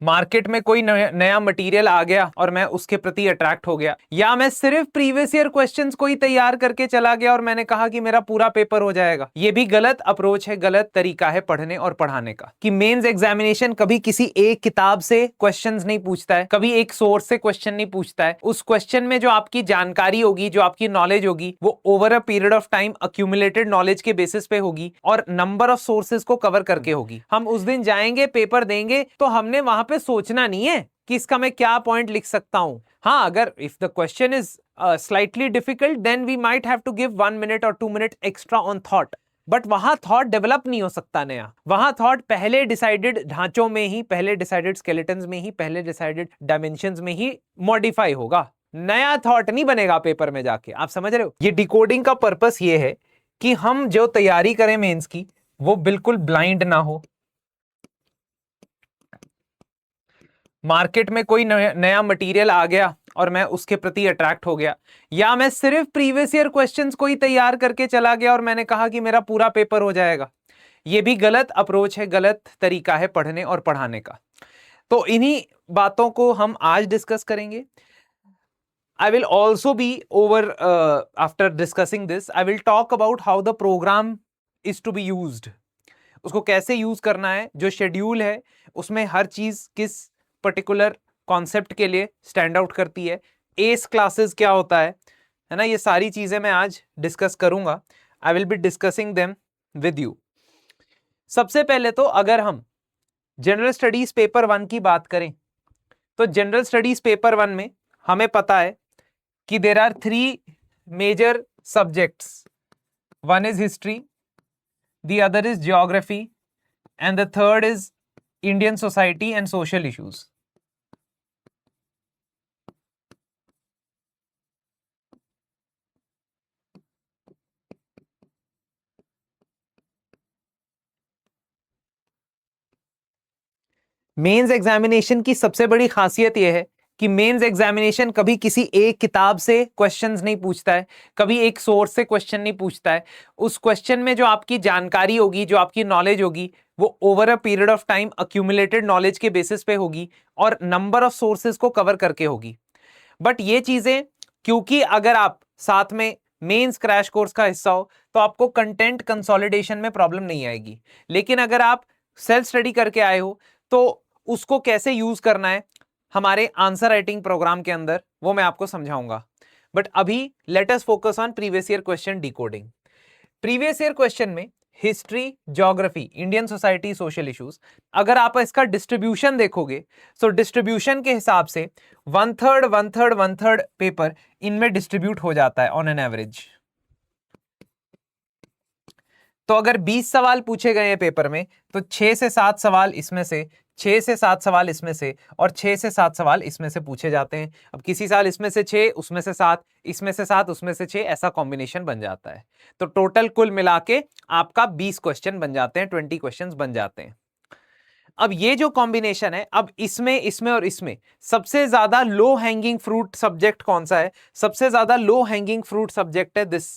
Market में कोई नया मटेरियल आ गया और मैं उसके प्रति अट्रैक्ट हो गया, या मैं सिर्फ प्रीवियस ईयर क्वेश्चंस को ही तैयार करके चला गया और मैंने कहा कि मेरा पूरा पेपर हो जाएगा। ये भी गलत अप्रोच है, गलत तरीका है पढ़ने और पढ़ाने का। कि मेंस एग्जामिनेशन कभी किसी एक किताब से क्वेश्चंस नहीं पूछता है, कभी एक सोर्स से क्वेश्चन नहीं पूछता है। उस क्वेश्चन में जो आपकी जानकारी होगी, जो आपकी नॉलेज होगी, वो over a period of time accumulated knowledge के बेसिस पे होगी और नंबर ऑफ सोर्सेज को कवर करके होगी। हम उस दिन जाएंगे, पेपर देंगे, तो हमने वहां पे सोचना नहीं है कि इसका मैं क्या पॉइंट लिख सकता हूं। हाँ, अगर if the question is slightly difficult then we might have to give 1 minute और 2 minute extra on thought, but वहां थॉट डेवलप नहीं हो सकता नया। वहां थॉट पहले डिसाइडेड ढांचों में ही, पहले डिसाइडेड स्केलेटन्स में ही, पहले डिसाइडेड डायमेंशंस में ही मॉडिफाई होगा। नया थॉट नहीं बनेगा पेपर में जाके। आप समझ रहे हो? ये डिकोडिंग का पर्पस ये है कि हम जो तैयारी करें मेंस की, वो बिल्कुल ब्लाइंड ना हो। मार्केट में कोई नया मटेरियल आ गया और मैं उसके प्रति अट्रैक्ट हो गया, या मैं सिर्फ प्रीवियस ईयर क्वेश्चंस को ही तैयार करके चला गया और मैंने कहा कि मेरा पूरा पेपर हो जाएगा। ये भी गलत अप्रोच है, गलत तरीका है पढ़ने और पढ़ाने का। तो इन्हीं बातों को हम आज डिस्कस करेंगे। I will also be over after discussing this, I will talk about how the program is to be used. उसको कैसे यूज करना है, जो शेड्यूल है उसमें हर चीज किस पर्टिकुलर कॉन्सेप्ट के लिए स्टैंड आउट करती है, एस क्लासेस क्या होता है ना, ये सारी चीजें मैं आज डिस्कस करूंगा। I will be discussing them with you. सबसे पहले तो अगर हम जनरल स्टडीज पेपर 1 की बात करें, तो जनरल स्टडीज पेपर 1 में हमें पता है कि there are 3 major subjects. One is history, the other is geography, and the third is Indian society and social issues. Mains examination की सबसे बड़ी खासियत यह है कि मेंस एग्जामिनेशन कभी किसी एक किताब से क्वेश्चंस नहीं पूछता है, कभी एक सोर्स से क्वेश्चन नहीं पूछता है। उस क्वेश्चन में जो आपकी जानकारी होगी, जो आपकी नॉलेज होगी, वो over a period of time accumulated knowledge के बेसिस पे होगी और नंबर ऑफ सोर्सेज को कवर करके होगी। बट ये चीजें, क्योंकि अगर आप साथ में मेंस क्रैश कोर्स का हिस्सा हो तो आपको कंटेंट कंसोलिडेशन में प्रॉब्लम नहीं आएगी। लेकिन अगर आप सेल्फ स्टडी करके आए हो तो उसको कैसे यूज करना है हमारे आंसर राइटिंग प्रोग्राम के अंदर, वो मैं आपको समझाऊंगा। बट अभी let us focus on previous year question decoding. Previous year question में history, geography, Indian society, social issues, अगर आप इसका डिस्ट्रीब्यूशन देखोगे तो डिस्ट्रीब्यूशन के हिसाब से 1/3 1/3 1/3 पेपर इनमें डिस्ट्रीब्यूट हो जाता है ऑन एन एवरेज। तो अगर 20 सवाल पूछे गए हैं पेपर में, तो 6 से 7 सवाल इसमें से, 6 से 7 सवाल इसमें से, और 6 से 7 सवाल इसमें से पूछे जाते हैं। अब किसी साल इसमें से 6, उसमें से 7, इसमें से 7, उसमें से 6, ऐसा कॉम्बिनेशन बन जाता है। तो टोटल कुल मिला के आपका 20 क्वेश्चन बन जाते हैं, 20 क्वेश्चन बन जाते हैं। अब ये जो कॉम्बिनेशन है, अब इसमें, इसमें और इसमें सबसे ज्यादा लो हैंगिंग फ्रूट सब्जेक्ट कौन सा है? सबसे ज्यादा लो हैंगिंग फ्रूट सब्जेक्ट है दिस,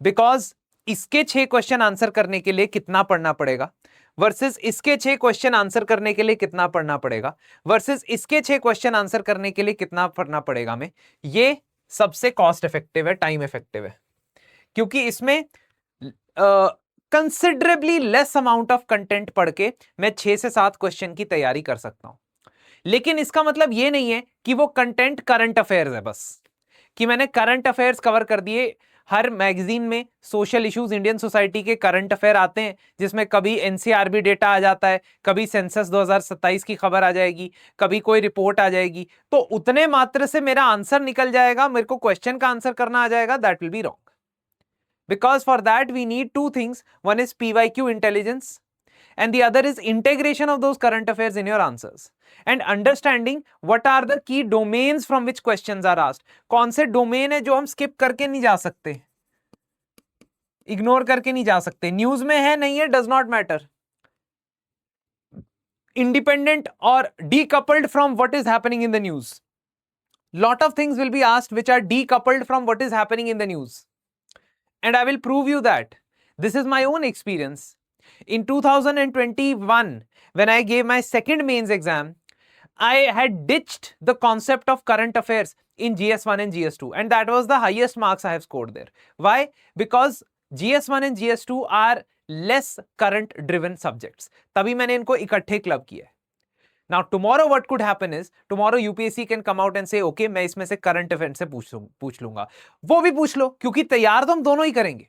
बिकॉज इसके 6 क्वेश्चन आंसर करने के लिए कितना पढ़ना पड़ेगा वर्सेस इसके 6 क्वेश्चन आंसर करने के लिए कितना पढ़ना पड़ेगा वर्सेस इसके 6 क्वेश्चन आंसर करने के लिए कितना पढ़ना पड़ेगा में, ये सबसे कॉस्ट इफेक्टिव है, टाइम इफेक्टिव है, क्योंकि इसमें considerably less amount of content पढ़ के मैं 6 से 7 क्वेश्चन की तैयारी कर सकता हूं। लेकिन इसका मतलब यह नहीं है कि वो कंटेंट करंट अफेयर्स है बस, कि मैंने करंट अफेयर्स कवर कर दिए। हर मैगजीन में सोशल इश्यूज, इंडियन सोसाइटी के करंट अफेयर आते हैं, जिसमें कभी एनसीआरबी डेटा आ जाता है, कभी सेंसस 2027 की खबर आ जाएगी, कभी कोई रिपोर्ट आ जाएगी। तो उतने मात्र से मेरा आंसर निकल जाएगा, मेरे को क्वेश्चन का आंसर करना आ जाएगा, that will be wrong. Because for that we need 2 things. One is PYQ intelligence and the other is integration of those current affairs in your answers and understanding what are the key domains from which questions are asked. कौन से domain है जो हम skip करके नहीं जा सकते, ignore करके नहीं जा सकते, न्यूज में है नहीं है does not matter, independent or decoupled from what is happening in the news. Lot of things will be asked which are decoupled from what is happening in the news. And I will prove you that. This is my own experience. In 2021, when I gave my second mains exam, I had ditched the concept of current affairs in GS1 and GS2, and that was the highest marks I have scored there. Why? Because GS1 and GS2 are less current driven subjects. तभी मैंने इनको इकट्ठे club किया. Now tomorrow what could happen is, tomorrow UPSC can come out and say, okay, मैं इसमें से current affairs से पूछ लूंगा. वो भी पूछ लो, क्योंकि तैयार तो हम दोनों ही करेंगे.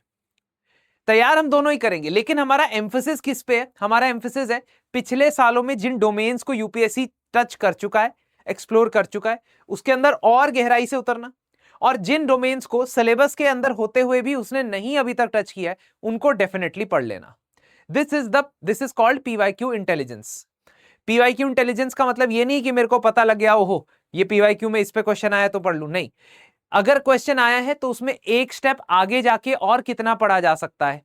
तैयार हम दोनों ही करेंगे, लेकिन हमारा एम्फेसिस किस पे है? हमारा एम्फेसिस है पिछले सालों में जिन डोमेन्स को यूपीएससी टच कर चुका है, एक्सप्लोर कर चुका है, उसके अंदर और गहराई से उतरना, और जिन डोमेन्स को सिलेबस के अंदर होते हुए भी उसने नहीं अभी तक टच किया है, उनको डेफिनेटली पढ़ लेना. This is called PYQ intelligence. PYQ intelligence का मतलब ये नहीं कि मेरे को पता लग गया, ओहो ये पीवाईक्यू में इस पे क्वेश्चन आया तो पढ़ लूं. नहीं, अगर क्वेश्चन आया है तो उसमें एक स्टेप आगे जाके और कितना पढ़ा जा सकता है,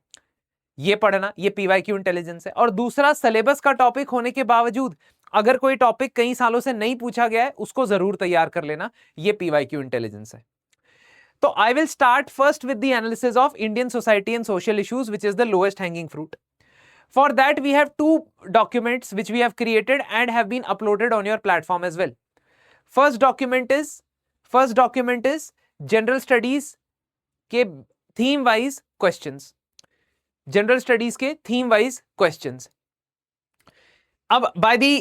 ये पढ़ना, ये पीवाईक्यू इंटेलिजेंस है. और दूसरा, सिलेबस का टॉपिक होने के बावजूद अगर कोई टॉपिक कई सालों से नहीं पूछा गया है, उसको जरूर तैयार कर लेना, ये पीवाईक्यू इंटेलिजेंस है. तो I will start first with the analysis of Indian society and social issues, which is the lowest hanging fruit. For that, we have two documents which we have created and have been uploaded on your platform as well. First document is general studies के theme wise questions. General studies के theme wise questions. अब by the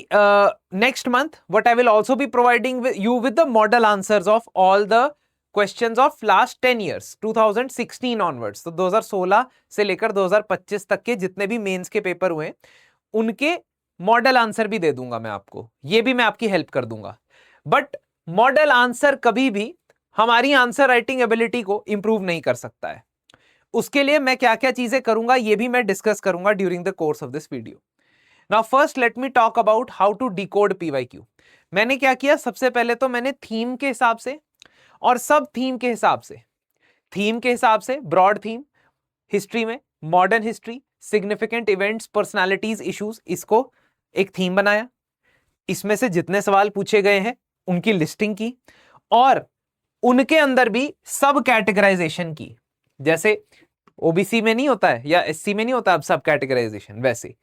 next month, what I will also be providing you with the model answers of all the questions of last 10 years 2016 onwards. तो 2016 से लेकर 2025 तक के जितने भी mains के पेपर हुए, उनके मॉडल आंसर भी दे दूंगा मैं आपको, ये भी मैं आपकी हेल्प कर दूंगा. बट मॉडल आंसर कभी भी हमारी आंसर राइटिंग एबिलिटी को इंप्रूव नहीं कर सकता है. उसके लिए मैं क्या क्या चीजें करूंगा, ये भी मैं डिस्कस करूंगा during the course of this video. Now first let me talk about how to decode PYQ. मैंने क्या किया, सबसे पहले तो मैंने थीम के हिसाब से और सब थीम के हिसाब से ब्रॉड थीम, हिस्ट्री में modern history, significant events, personalities, issues, इसको एक थीम बनाया. इसमें से जितने सवाल पूछे गए हैं उनकी लिस्टिंग की, और उनके अंदर भी सब कैटेगराइजेशन की. जैसे ओबीसी में नहीं होता है या एससी में नहीं होता अब सब कैटेगराइजेशन, वैसे.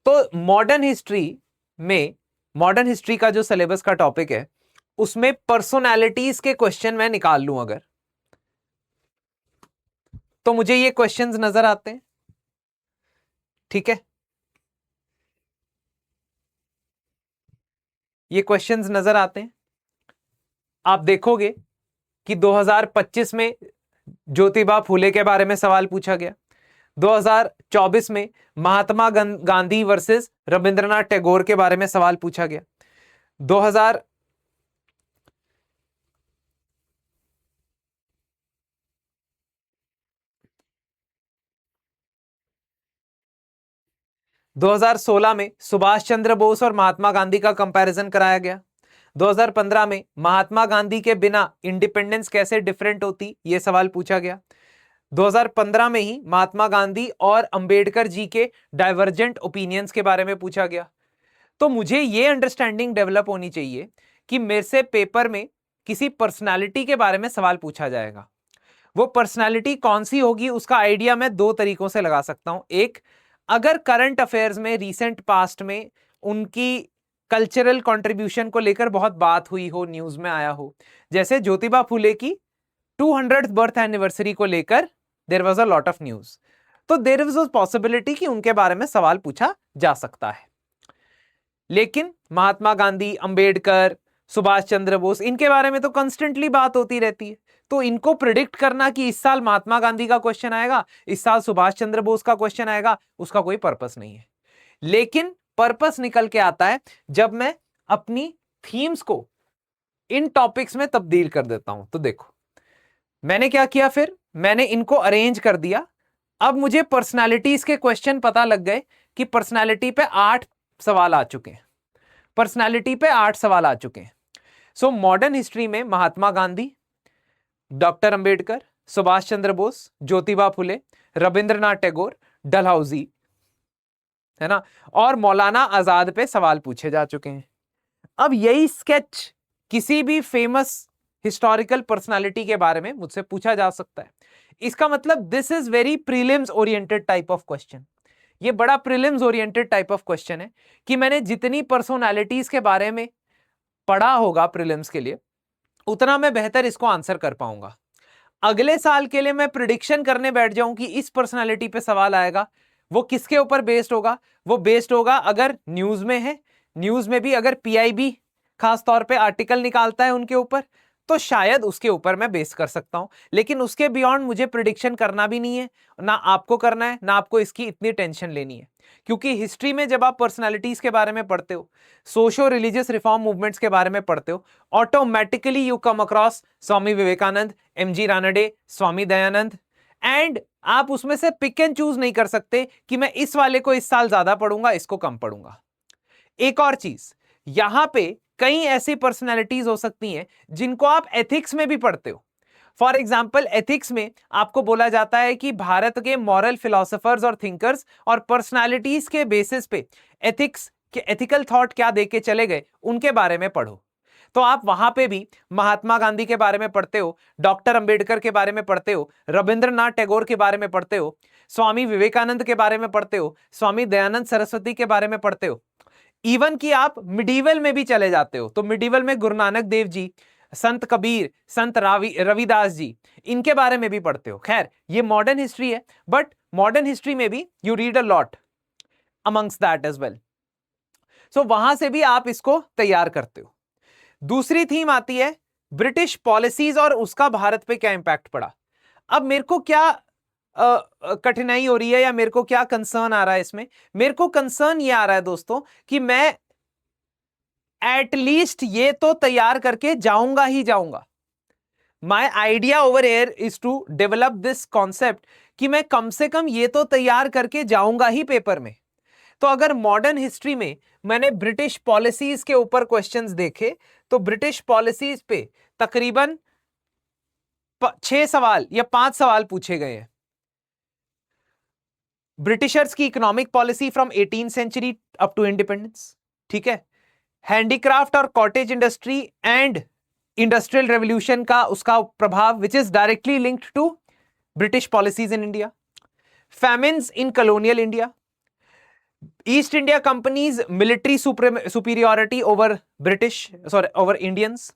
तो मॉडर्न हिस्ट्री का जो सिलेबस का टॉपिक है, उसमें पर्सनालिटीज के क्वेश्चन मैं निकाल लूं अगर, तो मुझे ये क्वेश्चंस नजर आते हैं. ठीक है, ये क्वेश्चंस नजर आते हैं. आप देखोगे कि 2025 में ज्योतिबा फुले के बारे में सवाल पूछा गया. 2024 में महात्मा गांधी वर्सेस रविंद्रनाथ टैगोर के बारे में सवाल पूछा गया. 2016 में सुभाष चंद्र बोस और महात्मा गांधी का कंपैरिजन कराया गया. 2015 में महात्मा गांधी के बिना इंडिपेंडेंस कैसे डिफरेंट होती, यह सवाल पूछा गया. 2015 में ही महात्मा गांधी और अंबेडकर जी के डाइवर्जेंट ओपिनियंस के बारे में पूछा गया. तो मुझे यह अंडरस्टैंडिंग डेवलप होनी चाहिए कि मेरे से पेपर में किसी पर्सनालिटी के बारे में सवाल पूछा जाएगा. वो पर्सनालिटी कौन सी होगी, उसका आइडिया मैं दो तरीकों से लगा सकता हूं. एक, अगर करंट अफेयर्स में रिसेंट पास्ट में उनकी कल्चरल कंट्रीब्यूशन को लेकर बहुत बात हुई हो, न्यूज में आया हो, जैसे ज्योतिबा फुले की 200th बर्थ एनिवर्सरी को लेकर there was a lot of news, तो देयर वाज पॉसिबिलिटी कि उनके बारे में सवाल पूछा जा सकता है. लेकिन महात्मा गांधी, अंबेडकर, सुभाष चंद्र बोस, इनके बारे में तो कंस्टेंटली बात होती रहती है. तो इनको प्रिडिक्ट करना कि इस साल महात्मा गांधी का क्वेश्चन आएगा, इस साल सुभाष चंद्र बोस का क्वेश्चन आएगा, उसका कोई पर्पस नहीं है. लेकिन पर्पस निकल के आता है जब मैं अपनी थीम्स को इन टॉपिक्स में तब्दील कर देता हूं. तो देखो मैंने क्या किया, फिर मैंने इनको अरेंज कर दिया. अब मुझे पर्सनालिटीज के क्वेश्चन पता लग गए कि पर्सनालिटी पे 8 सवाल आ चुके हैं. सो मॉडर्न हिस्ट्री में महात्मा गांधी, डॉक्टर अंबेडकर, सुभाष चंद्र बोस, ज्योतिबा फुले, रविंद्रनाथ टैगोर, डलहौजी, है ना, और मौलाना आजाद पे सवाल पूछे जा चुके हैं. अब यही स्केच किसी भी फेमस हिस्टोरिकल पर्सनालिटी के बारे में मुझसे पूछा जा सकता है. इसका मतलब this is very prelims oriented type of question, ये बड़ा prelims oriented type of question है कि मैंने जितनी पर्सोनैलिटीज के बारे में पढ़ा होगा प्रीलिम्स के लिए उतना मैं बेहतर इसको आंसर कर पाऊंगा। अगले साल के लिए मैं प्रिडिक्शन करने बैठ जाऊं कि इस पर्सनालिटी पे सवाल आएगा, वो किसके ऊपर बेस्ड होगा? वो बेस्ड होगा अगर न्यूज में है, न्यूज में भी अगर पीआईबी खास तौर पे आर्टिकल निकालता है उनके ऊपर, तो शायद उसके ऊपर मैं बेस कर सकता हूं। लेकिन उसके बियॉन्ड मुझे प्रिडिक्शन करना भी नहीं है, ना आपको करना है, ना आपको इसकी इतनी टेंशन लेनी है। क्योंकि हिस्ट्री में जब आप पर्सनालिटीज के बारे में पढ़ते हो, सोशो रिलीजियस रिफॉर्म मूवमेंट्स के बारे में पढ़ते हो, automatically you come across Swami Vivekananda, MG Ranade, Swami Dayanand, and आप उसमें से पिक एंड चूज नहीं कर सकते कि मैं इस वाले को इस साल ज्यादा पढ़ूंगा, इसको कम पढ़ूंगा। एक और चीज, यहां पे कई ऐसी पर्सनैलिटीज हो सकती हैं जिनको आप एथिक्स में भी पढ़ते हो। फॉर एग्जाम्पल, एथिक्स में आपको बोला जाता है कि भारत के मॉरल फिलोसोफर्स और थिंकर्स और पर्सनैलिटीज के बेसिस पे एथिक्स के एथिकल थॉट क्या देके चले गए उनके बारे में पढ़ो। तो आप वहां पे भी महात्मा गांधी के बारे में पढ़ते हो, डॉक्टर अंबेडकर के बारे में पढ़ते हो, रविंद्रनाथ टैगोर के बारे में पढ़ते हो, स्वामी विवेकानंद के बारे में पढ़ते हो, स्वामी दयानंद सरस्वती के बारे में पढ़ते हो। इवन कि आप मिडीवल में भी चले जाते हो तो मिडीवल में गुरु नानक देव जी, संत कबीर, संत रविदास जी, इनके बारे में भी पढ़ते हो। खैर, ये मॉडर्न हिस्ट्री है, बट मॉडर्न हिस्ट्री में भी you read a lot amongst that as well. So वहां से भी आप इसको तैयार करते हो। दूसरी थीम आती है ब्रिटिश पॉलिसीज और उसका भारत पे क्या इंपैक्ट पड़ा। अब मेरे को क्या कठिनाई हो रही है या मेरे को क्या कंसर्न आ रहा है इसमें? मेरे को कंसर्न ये आ रहा है दोस्तों कि मैं एटलीस्ट ये तो तैयार करके जाऊंगा ही जाऊंगा। My idea over here is to develop this concept कि मैं कम से कम ये तो तैयार करके जाऊंगा ही पेपर में। तो अगर मॉडर्न हिस्ट्री में मैंने ब्रिटिश पॉलिसीज के ऊपर क्वेश्चंस देखे तो ब्रिटिश पॉलिसीज पे तकरीबन 6 सवाल या 5 सवाल पूछे गए हैं। ब्रिटिशर्स की economic policy from 18th century up to independence, ठीक है। हैंडीक्राफ्ट और cottage industry and industrial revolution का उसका प्रभाव which is directly linked to British policies in India. Famines in colonial India, East India companies military superiority over over Indians,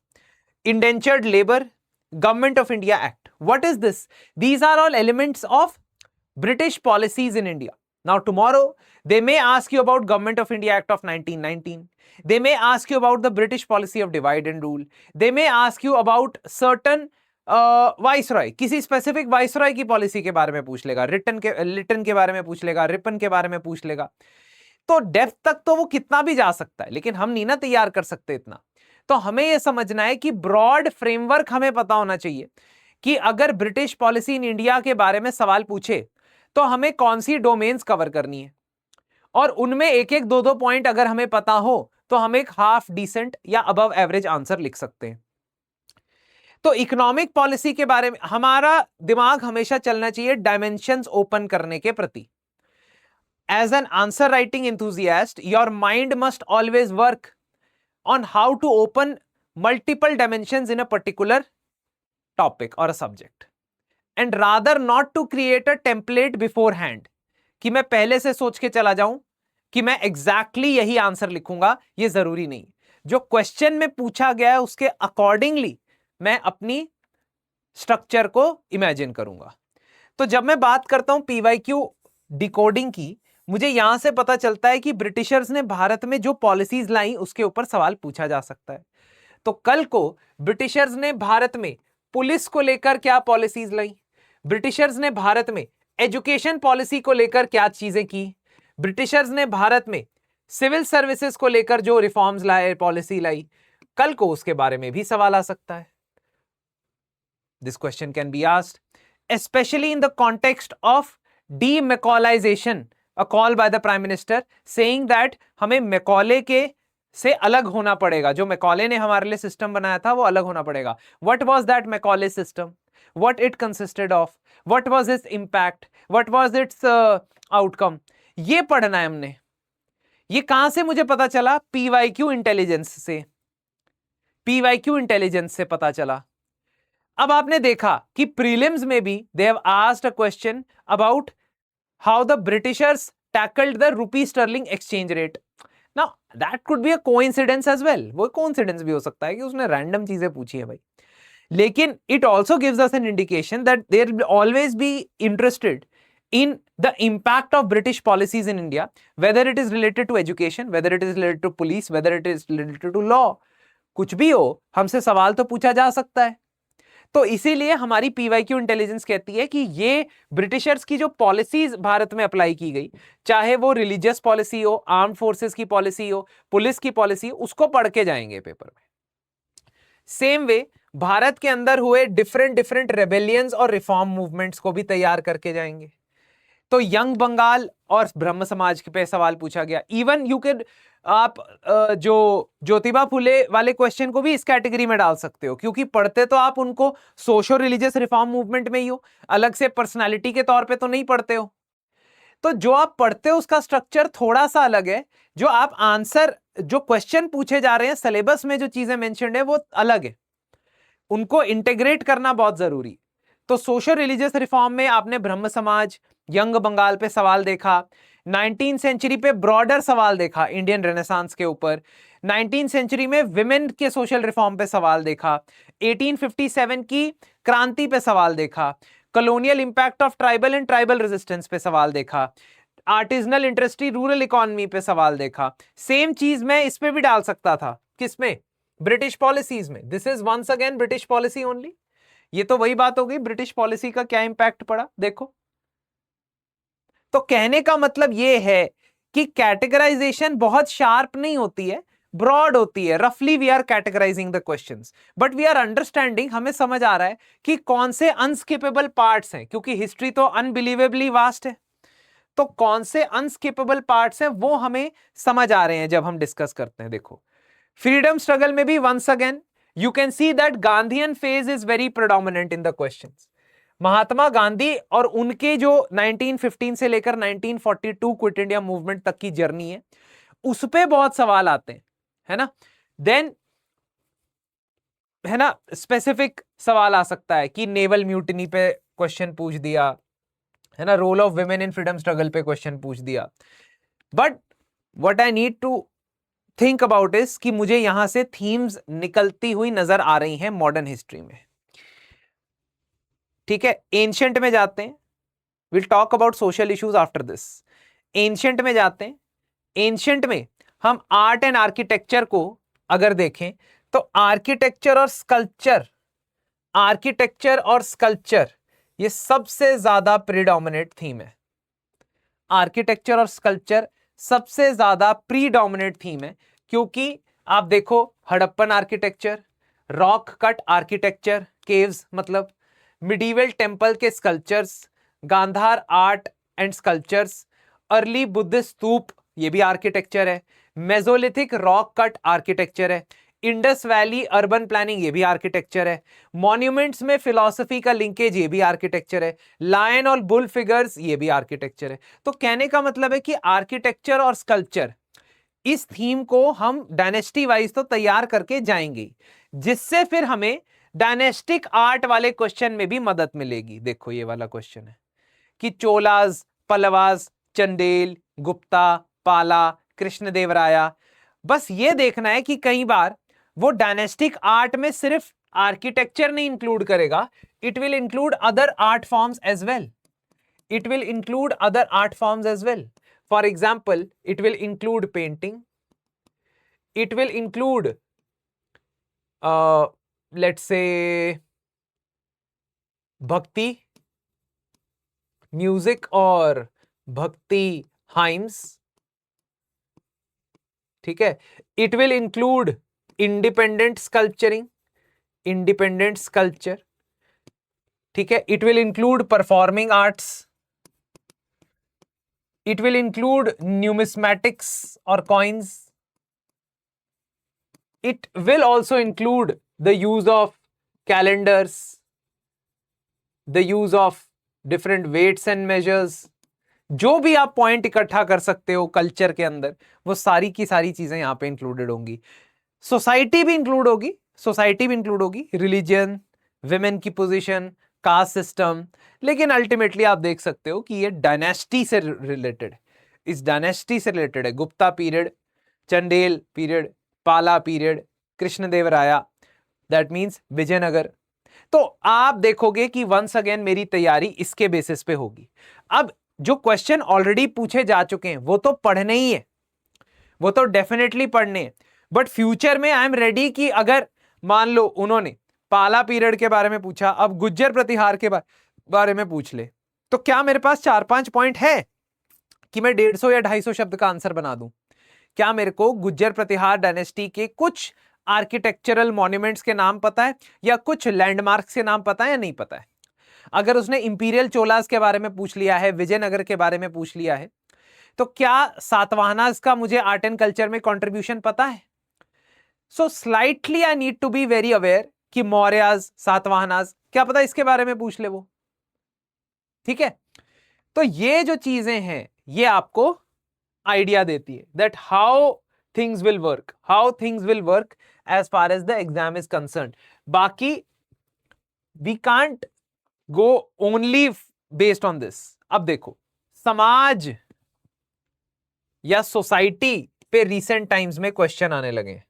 indentured labour, government of India act. What is this? These are all elements of British policies in India. Now tomorrow they may ask you about Government of India Act of 1919. They may ask you about the British policy of divide and rule. They may ask you about certain viceroy, किसी specific viceroy की policy के बारे में पूछ लेगा, लिटन के बारे में पूछ लेगा, रिपन के बारे में पूछ लेगा। तो डेप्थ तक तो वो कितना भी जा सकता है, लेकिन हम नहीं ना तैयार कर सकते इतना। तो हमें यह समझना है कि ब्रॉड फ्रेमवर्क हमें पता होना चाहिए कि अगर ब्रिटिश पॉलिसी इन इंडिया के बारे में सवाल पूछे तो हमें कौन सी डोमेन्स कवर करनी है, और उनमें एक एक दो दो पॉइंट अगर हमें पता हो तो हम एक हाफ डिसेंट या अबव एवरेज आंसर लिख सकते हैं। तो इकोनॉमिक पॉलिसी के बारे में हमारा दिमाग हमेशा चलना चाहिए डायमेंशंस ओपन करने के प्रति। As an answer writing enthusiast, your mind must always work on how to open multiple dimensions in a particular topic और a subject, and rather not to create a template beforehand, कि मैं पहले से सोच के चला जाऊं कि मैं एग्जैक्टली यही आंसर लिखूंगा। ये जरूरी नहीं। जो क्वेश्चन में पूछा गया है उसके अकॉर्डिंगली मैं अपनी स्ट्रक्चर को इमेजिन करूंगा। तो जब मैं बात करता हूं पीवाईक्यू डिकोडिंग की, मुझे यहां से पता चलता है कि ब्रिटिशर्स ने भारत में जो पॉलिसीज लाई उसके ऊपर सवाल पूछा जा सकता है। तो कल को ब्रिटिशर्स ने भारत में पुलिस को लेकर क्या पॉलिसीज लाई, ब्रिटिशर्स ने भारत में एजुकेशन पॉलिसी को लेकर क्या चीजें की, ब्रिटिशर्स ने भारत में सिविल सर्विसेज को लेकर जो रिफॉर्म्स लाए, पॉलिसी लाई, कल को उसके बारे में भी सवाल आ सकता है। This question can be asked specially in the context of demacaulayisation, a call by the prime minister saying that हमें मैकॉले के से अलग होना पड़ेगा। जो मैकॉले ने हमारे लिए सिस्टम बनाया था वो अलग होना पड़ेगा। What was that Macaulay system, what it consisted of, what was its impact, what was its outcome, ये पढ़ना है हमने। ये कहां से मुझे पता चला? पीवाईक्यू इंटेलिजेंस से, पीवाईक्यू इंटेलिजेंस से पता चला। अब आपने देखा कि प्रीलिम्स में भी they have asked a question about how the Britishers tackled the rupee sterling exchange rate. Now that could be a coincidence as well. वो coincidence भी हो सकता है कि उसने random चीजें पूछी है भाई, लेकिन it also gives us an indication that they will always be interested in the impact of British policies in India, whether it is related to education, whether it is related to police, whether it is related to law. कुछ भी हो, हमसे सवाल तो पूछा जा सकता है। तो इसीलिए हमारी पीवाईक्यू इंटेलिजेंस कहती है कि ये ब्रिटिशर्स की जो पॉलिसीज भारत में अप्लाई की गई, चाहे वो रिलीजियस पॉलिसी हो, आर्म्ड फोर्सेस की पॉलिसी हो, पुलिस की पॉलिसी हो, उसको पढ़ के जाएंगे पेपर में। सेम वे भारत के अंदर हुए डिफरेंट रेबेलियंस और रिफॉर्म मूवमेंट्स को भी तैयार करके जाएंगे। तो यंग बंगाल और ब्रह्म समाज पे सवाल पूछा गया। इवन यू कैन आप जो ज्योतिबा फुले वाले क्वेश्चन को भी इस कैटेगरी में डाल सकते हो, क्योंकि पढ़ते तो आप उनको सोशो रिलीजियस रिफॉर्म मूवमेंट में ही हो, अलग से पर्सनालिटी के तौर पे तो नहीं पढ़ते हो। तो जो आप पढ़ते हो उसका स्ट्रक्चर थोड़ा सा अलग है, जो आप आंसर, जो क्वेश्चन पूछे जा रहे हैं, सिलेबस में जो चीजें मेंशन्ड है वो अलग है, उनको इंटीग्रेट करना बहुत जरूरी। तो सोशल रिलीजियस रिफॉर्म में आपने ब्रह्म समाज, यंग बंगाल पे सवाल देखा, 19th सेंचुरी पे ब्रॉडर सवाल देखा इंडियन रेनेसांस के ऊपर, 19th सेंचुरी में विमेन के सोशल रिफॉर्म पे सवाल देखा, 1857 की क्रांति पे सवाल देखा, colonial impact of tribal and tribal resistance पे सवाल देखा, आर्टिजनल इंडस्ट्री रूरल इकोनॉमी पे सवाल देखा। सेम चीज मैं इस पे भी डाल सकता था, किसमें? ब्रिटिश पॉलिसीज में। This is once again British policy only. ये तो वही बात हो गई, ब्रिटिश पॉलिसी का क्या इंपैक्ट पड़ा देखो। तो कहने का मतलब ये है कि कैटेगराइजेशन बहुत शार्प नहीं होती है, ब्रॉड होती है। रफली we are categorising the questions, but we are understanding, हमें समझ आ रहा है कि कौन से अनस्किपेबल पार्ट्स हैं, क्योंकि हिस्ट्री तो अनबिलीवेबली वास्ट है। तो कौन से अनस्किपेबल पार्ट्स हैं वो हमें समझ आ रहे हैं जब हम डिस्कस करते हैं। देखो फ्रीडम स्ट्रगल में भी once again you can see that Gandhian phase is very predominant in the questions. Mahatma Gandhi और उनके जो 1915 से लेकर 1942 क्विट इंडिया मूवमेंट तक की जर्नी है, उस पे बहुत सवाल आते हैं, है ना। देन है ना, स्पेसिफिक सवाल आ सकता है कि नेवल म्यूटिनी पे क्वेश्चन पूछ दिया, है ना, role of women in freedom struggle पे क्वेश्चन पूछ दिया। But what I need to think about is कि मुझे यहां से थीम्स निकलती हुई नजर आ रही हैं मॉडर्न हिस्ट्री में। ठीक है, एंशिएंट में जाते हैं, will talk about social issues after this. Ancient में जाते हैं। एंशिएंट में हम आर्ट एंड आर्किटेक्चर को अगर देखें तो आर्किटेक्चर और स्कल्पचर ये सबसे ज्यादा प्रीडोमिनेट थीम है। आर्किटेक्चर और स्कल्पचर सबसे ज्यादा प्रीडोमिनेट थीम है, क्योंकि आप देखो Harappan architecture, rock cut architecture, caves मतलब, मिडीवल टेम्पल के sculptures, Gandhara art and sculptures, early Buddhist stupa ये भी आर्किटेक्चर है, मेसोलिथिक रॉक कट आर्किटेक्चर है, इंडस वैली अर्बन प्लानिंग ये भी आर्किटेक्चर है, मॉन्यूमेंट्स में फिलॉसफी का लिंकेज ये भी आर्किटेक्चर है, लायन और बुल फिगर्स ये भी आर्किटेक्चर है। तो कहने का मतलब है कि आर्किटेक्चर और स्कल्पचर, इस थीम को हम डायनेस्टी वाइज तो तैयार करके जाएंगे, जिससे फिर हमें डायनेस्टिक आर्ट वाले क्वेश्चन में भी मदद मिलेगी। देखो ये वाला क्वेश्चन है कि चोलाज, पल्लवाज, चंदेल, गुप्ता, पाला, कृष्णदेवराया। बस ये देखना है कि कई बार वो डायनेस्टिक आर्ट में सिर्फ आर्किटेक्चर नहीं इंक्लूड करेगा, it will include other art forms as well. It will include other art forms as well. For example, it will include painting, it will include let's say bhakti music और bhakti hymns. ठीक है, it will include independent sculpturing, independent sculpture. ठीक है, it will include performing arts, it will include numismatics और coins, it will also include the use of calendars, the use of different weights and measures. जो भी आप point इकट्ठा कर सकते हो कल्चर के अंदर, वो सारी की सारी चीजें यहां पे इंक्लूडेड होंगी। सोसाइटी भी इंक्लूड होगी, रिलीजन, विमेन की पोजीशन, कास्ट सिस्टम। लेकिन अल्टीमेटली आप देख सकते हो कि ये डायनेस्टी से रिलेटेड, इस डायनेस्टी से रिलेटेड है, गुप्ता पीरियड, चंदेल पीरियड, पाला period, Krishnadevaraya, that means Vijayanagar. तो आप देखोगे कि वंस अगेन मेरी तैयारी इसके बेसिस पे होगी। अब जो क्वेश्चन ऑलरेडी पूछे जा चुके हैं वो तो पढ़ने ही है, वो तो डेफिनेटली पढ़ने हैं, बट फ्यूचर में आई एम रेडी कि अगर मान लो उन्होंने पाला पीरियड के बारे में पूछा, अब गुज्जर प्रतिहार के बारे में पूछ ले, तो क्या मेरे पास 4-5 पॉइंट है कि मैं 150 या 250 शब्द का आंसर बना दूं? क्या मेरे को गुज्जर प्रतिहार डायनेस्टी के कुछ आर्किटेक्चरल मॉन्यूमेंट्स के नाम पता है या कुछ लैंडमार्क्स के नाम पता है या नहीं पता है? अगर उसने इंपीरियल चोलास के बारे में पूछ लिया है, विजयनगर के बारे में पूछ लिया है, तो क्या सातवाहनास का मुझे आर्ट एंड कल्चर में कंट्रीब्यूशन पता है? So slightly I need to be very aware कि मौर्यास, सातवाहनास, क्या पता इसके बारे में पूछ ले वो। ठीक है, तो ये जो चीजें हैं ये आपको आइडिया देती है that how things will work as far as the exam is concern. बाकी we can't go only based on this. अब देखो, समाज या सोसाइटी पे रीसेंट टाइम्स में क्वेश्चन आने लगे हैं,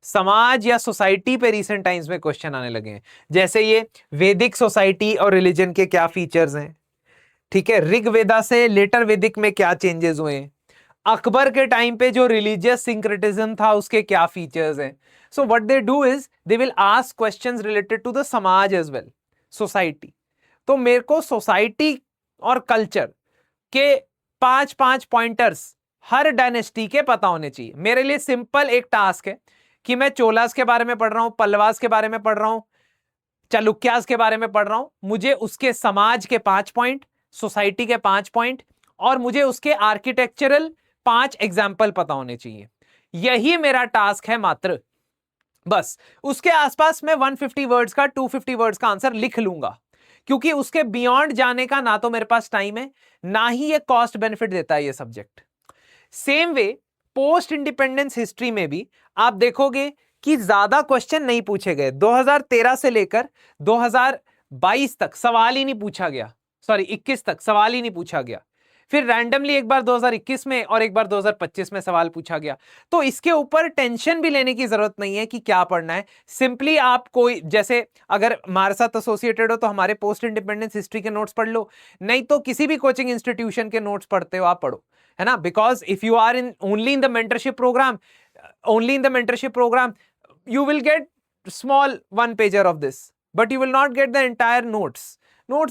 समाज या सोसाइटी पे रीसेंट टाइम्स में क्वेश्चन आने लगे हैं। जैसे ये वैदिक सोसाइटी और रिलीजन के क्या फीचर्स हैं, ठीक है, ऋग्वेदा से लेटर वैदिक में क्या चेंजेस हुए हैं, अकबर के टाइम पे जो रिलीजियस सिंक्रेटिज्म था उसके क्या फीचर्स हैं। So what they do is they will ask questions related to the समाज एज वेल, सोसाइटी। तो मेरे को सोसाइटी और कल्चर के 5-5 पॉइंटर्स हर डायनेस्टी के पता होने चाहिए। मेरे लिए सिंपल एक टास्क है कि मैं चोलास के बारे में पढ़ रहा हूं, पल्लवास के बारे में पढ़ रहा हूं, चालुक्यास के बारे में पढ़ रहा हूं, मुझे उसके समाज के 5 पॉइंट, सोसाइटी के 5 पॉइंट और मुझे उसके आर्किटेक्चरल 5 एग्जाम्पल पता होने चाहिए। यही मेरा टास्क है मात्र, बस। उसके आसपास मैं 150 वर्ड्स का 250 वर्ड्स का आंसर लिख लूंगा, क्योंकि उसके बियॉन्ड जाने का ना तो मेरे पास टाइम है, ना ही ये कॉस्ट बेनिफिट देता है ये subject. Same way post independence history में भी आप देखोगे कि ज्यादा क्वेश्चन नहीं पूछे गए। 2013 से लेकर 2022 तक सवाल ही नहीं पूछा गया, सॉरी 21 तक सवाल ही नहीं पूछा गया। फिर रैंडमली एक बार 2021 में और एक बार 2025 में सवाल पूछा गया। तो इसके ऊपर टेंशन भी लेने की जरूरत नहीं है कि क्या पढ़ना है। सिंपली आप कोई, जैसे अगर हमारे साथ एसोसिएटेड हो तो हमारे पोस्ट इंडिपेंडेंस हिस्ट्री के नोट्स पढ़ लो, नहीं तो किसी भी कोचिंग इंस्टीट्यूशन के नोट्स पढ़ते हो आप पढ़ो, है ना। Because if you are in only in the mentorship programme you will get small 1 pager of this, but you will not get the entire notes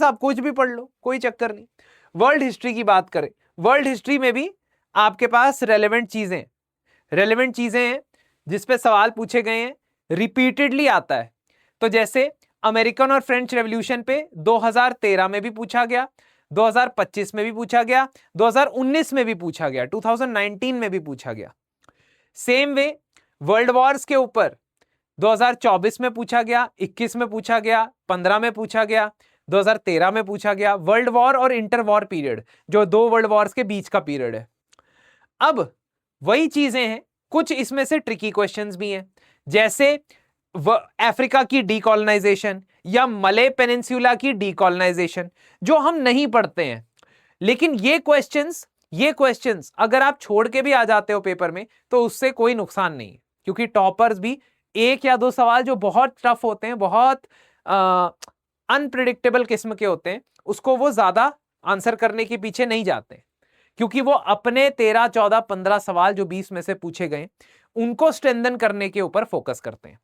आप कुछ भी पढ़ लो, कोई चक्कर नहीं। वर्ल्ड हिस्ट्री की बात करें, वर्ल्ड हिस्ट्री में भी आपके पास रेलेवेंट चीजें हैं जिसपे सवाल पूछे गए हैं, रिपीटेडली आता है। तो जैसे अमेरिकन और फ्रेंच रेवोल्यूशन पे 2013 में भी पूछा गया, 2025 में भी पूछा गया, 2019 में भी पूछा गया, 2019 में भी पूछा गया। सेम वे वर्ल्ड वॉर्स के ऊपर 2024 में पूछा गया, 21 में पूछा गया, 15 में पूछा गया, 2013 में पूछा गया। वर्ल्ड वॉर और इंटर वॉर पीरियड, जो 2 वर्ल्ड वॉर्स के बीच का पीरियड है। अब वही चीजें हैं, कुछ इसमें से ट्रिकी क्वेश्चंस भी हैं, जैसे अफ्रीका की डीकॉलोनाइजेशन या मले पेनिनसुला की डीकॉलोनाइजेशन, जो हम नहीं पढ़ते हैं। लेकिन ये क्वेश्चंस अगर आप छोड़ के भी आ जाते हो पेपर में तो उससे कोई नुकसान नहीं, क्योंकि टॉपर्स भी 1 या 2 सवाल जो बहुत टफ होते हैं, बहुत अनप्रिडिक्टेबल किस्म के होते हैं, उसको वो ज्यादा आंसर करने के पीछे नहीं जाते, क्योंकि वो अपने 13, 14, 15 सवाल जो 20 में से पूछे गए उनको स्ट्रेंथन करने के ऊपर फोकस करते हैं।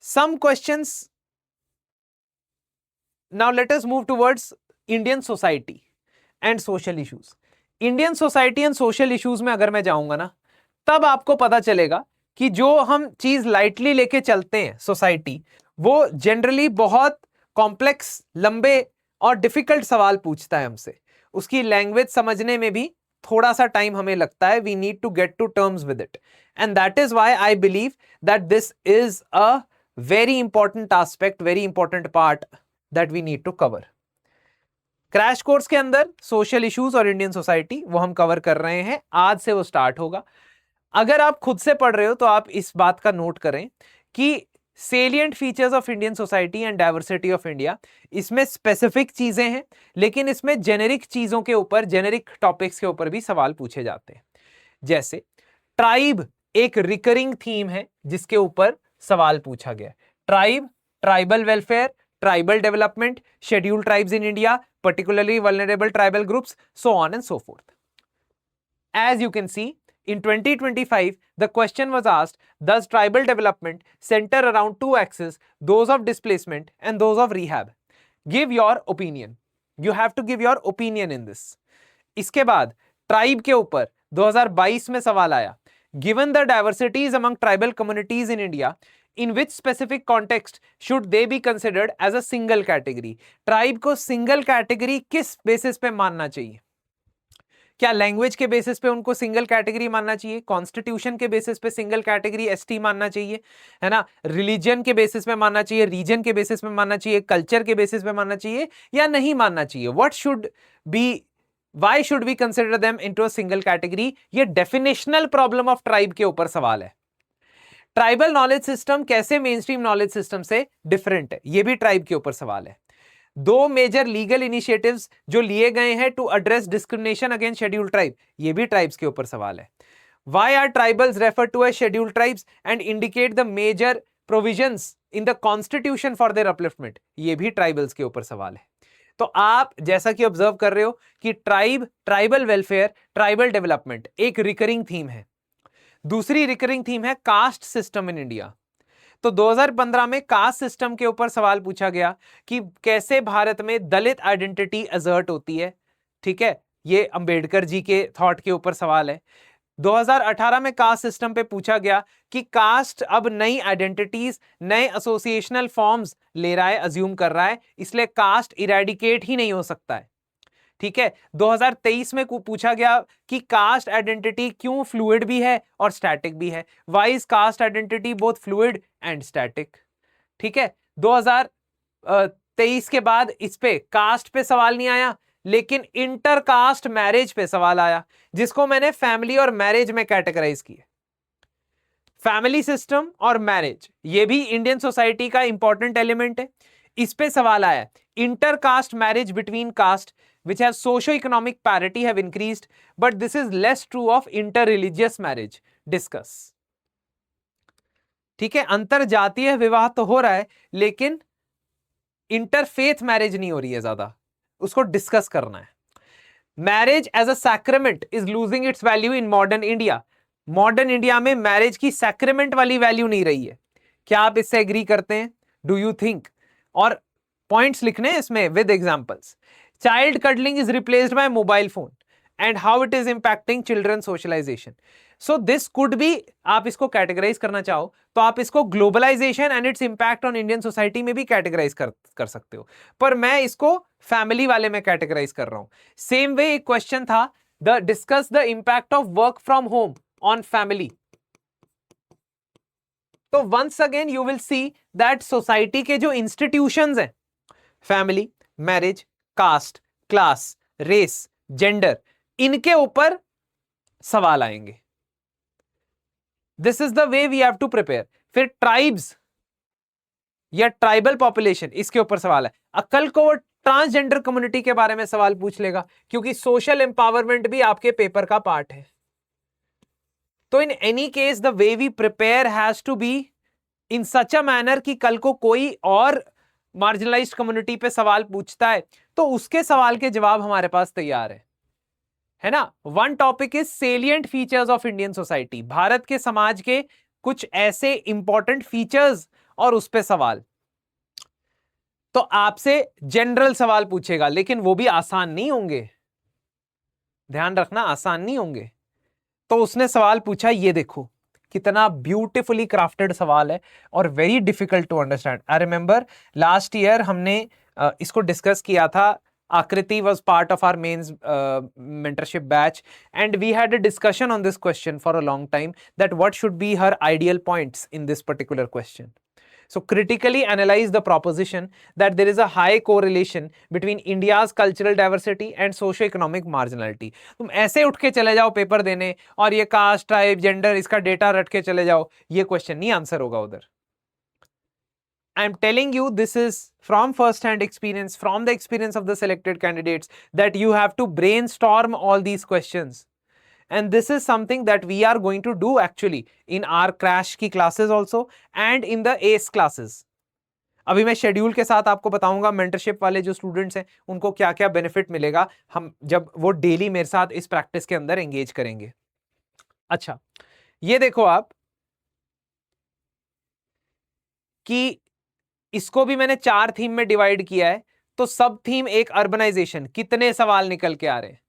Some questions, now let us move towards Indian society and social issues. Indian society and social issues में अगर मैं जाऊंगा ना, तब आपको पता चलेगा कि जो हम चीज लाइटली लेके चलते हैं सोसाइटी, वो जनरली बहुत कॉम्प्लेक्स, लंबे और डिफिकल्ट सवाल पूछता है हमसे। उसकी लैंग्वेज समझने में भी थोड़ा सा टाइम हमें लगता है। We need to get to terms with it, and that is why I believe that this is a very important aspect, very important part that we need to cover. Crash course के अंदर social issues और Indian society वो हम cover कर रहे हैं, आज से वो स्टार्ट होगा। अगर आप खुद से पढ़ रहे हो तो आप इस बात का नोट करें कि salient features of Indian society and diversity of India. इसमें स्पेसिफिक चीजें हैं, लेकिन इसमें जेनेरिक चीजों के ऊपर, जेनेरिक टॉपिक्स के ऊपर भी सवाल पूछे जाते हैं। जैसे ट्राइब एक रिकरिंग थीम है जिसके ऊपर सवाल पूछा गया। Tribe, tribal welfare, tribal development, scheduled tribes in India, particularly vulnerable tribal groups, so on and so forth. As you can see, in 2025, the question was asked, does tribal development center around two axes, those of displacement and those of rehab? Give your opinion. You have to give your opinion in this. इसके बाद tribe के ऊपर 2022 में सवाल आया, given the diversities among tribal communities in India, in which specific context should they be considered as a single category? Tribe को single category किस basis पे मानना चाहिए? क्या लैंग्वेज के बेसिस पे उनको सिंगल कैटेगरी मानना चाहिए? कॉन्स्टिट्यूशन के बेसिस पे सिंगल कैटेगरी एसटी मानना चाहिए, है ना? रिलीजन के बेसिस पे मानना चाहिए, रीजन के बेसिस पे मानना चाहिए, कल्चर के बेसिस पे मानना चाहिए या नहीं मानना चाहिए? What should be, why should we consider them into a single category? ये डेफिनेशनल प्रॉब्लम ऑफ ट्राइब के ऊपर सवाल है। ट्राइबल नॉलेज सिस्टम कैसे मेन स्ट्रीम नॉलेज सिस्टम से डिफरेंट है, ये भी ट्राइब के ऊपर सवाल है। दो मेजर लीगल इनिशिएटिव्स जो लिए गए हैं to address discrimination against scheduled tribe, ये भी ट्राइब्स के ऊपर सवाल है। Why are tribals refer to as scheduled tribes and indicate the major provisions in the constitution for their upliftment, ये भी ट्राइबल्स के ऊपर सवाल है। तो आप जैसा कि ऑब्जर्व कर रहे हो कि tribe, tribal welfare, tribal development एक रिकरिंग थीम है। दूसरी रिकरिंग थीम है कास्ट सिस्टम इन इंडिया। तो 2015 में कास्ट सिस्टम के ऊपर सवाल पूछा गया कि कैसे भारत में दलित आइडेंटिटी असर्ट होती है। ठीक है, ये अंबेडकर जी के थॉट के ऊपर सवाल है। 2018 में कास्ट सिस्टम पे पूछा गया कि कास्ट अब नई आइडेंटिटीज, नए एसोसिएशनल फॉर्म्स ले रहा है, अज्यूम कर रहा है, इसलिए कास्ट इरेडिकेट ही नहीं हो सकता है। ठीक है, 2023 में पूछा गया कि कास्ट आइडेंटिटी क्यों फ्लूइड भी है और स्टैटिक भी है। Why is cast identity both fluid and static? ठीक है, 2023 के बाद इस पे कास्ट पे सवाल नहीं आया, लेकिन इंटरकास्ट मैरिज पे सवाल आया, जिसको मैंने फैमिली और मैरिज में कैटेगराइज किया। फैमिली सिस्टम और मैरिज ये भी इंडियन सोसाइटी का इंपॉर्टेंट एलिमेंट है। इस पे सवाल आया, intercaste marriage between caste which have socio-economic parity have increased, but this is less true of inter-religious marriage. Discuss. ठीक है, अंतर जातीय विवाह तो हो रहा है, लेकिन इंटरफेथ मैरिज नहीं हो रही है ज्यादा, उसको डिस्कस करना है। Marriage as a sacrament is losing its value in modern India. Modern India में मैरिज की सैक्रेमेंट वाली वैल्यू नहीं रही है। क्या आप इससे एग्री करते हैं? Do you think? और पॉइंट्स लिखने इसमें with examples. Child cuddling is replaced by mobile phone and how it is impacting children's socialization. So this could be, आप इसको कैटेगराइज करना चाहो तो आप इसको globalization and its impact on Indian society में भी कैटेगराइज कर सकते हो, पर मैं इसको फैमिली वाले में कैटेगराइज कर रहा हूं। सेम वे एक क्वेश्चन था, the discuss the impact of work from home on family. तो once again you will see that society के जो इंस्टीट्यूशंस हैं, family, marriage, caste, class, race, gender, इनके ऊपर सवाल आएंगे। This is the way we have to prepare. फिर tribes या ट्राइबल पॉपुलेशन, इसके ऊपर सवाल है। कल को वो ट्रांसजेंडर कम्युनिटी के बारे में सवाल पूछ लेगा, क्योंकि सोशल एम्पावरमेंट भी आपके पेपर का पार्ट है। तो in any case the way we prepare has to be in such a manner कि कल को कोई और मार्जिनलाइज्ड कम्युनिटी पे सवाल पूछता है तो उसके सवाल के जवाब हमारे पास तैयार है ना। One topic is salient features of Indian society, Bharat के समाज के कुछ ऐसे इंपॉर्टेंट फीचर्स और उस पे सवाल। तो आपसे जनरल सवाल पूछेगा, लेकिन वो भी आसान नहीं होंगे, ध्यान रखना, आसान नहीं होंगे। तो उसने सवाल पूछा, ये देखो कितना ब्यूटिफुली क्राफ्टेड सवाल है और very difficult to understand. I remember last year हमने इसको डिस्कस किया था। आकृति was part of our mains mentorship batch and we had a discussion on this question for a long time, that what should be her ideal points in this particular question. So critically analyze the proposition that there is a high correlation between India's cultural diversity and socio-economic marginality. तुम ऐसे उठ के चले जाओ paper देने और ये cast, tribe, gender, इसका डेटा रट के चले जाओ, ये क्वेश्चन नहीं आंसर होगा उधर। I am telling you, this is from first hand experience, from the experience of the selected candidates, that you have to brainstorm all these questions. And this is something that we are going to do actually in our crash की classes also and in the ACE classes. अभी मैं schedule के साथ आपको बताऊंगा mentorship वाले जो students हैं उनको क्या क्या बेनिफिट मिलेगा हम जब वो डेली मेरे साथ इस प्रैक्टिस के अंदर एंगेज करेंगे. अच्छा, ये देखो आप कि इसको भी मैंने 4 थीम में डिवाइड किया है. तो सब थीम एक अर्बनाइजेशन, कितने सवाल निकल के आ रहे हैं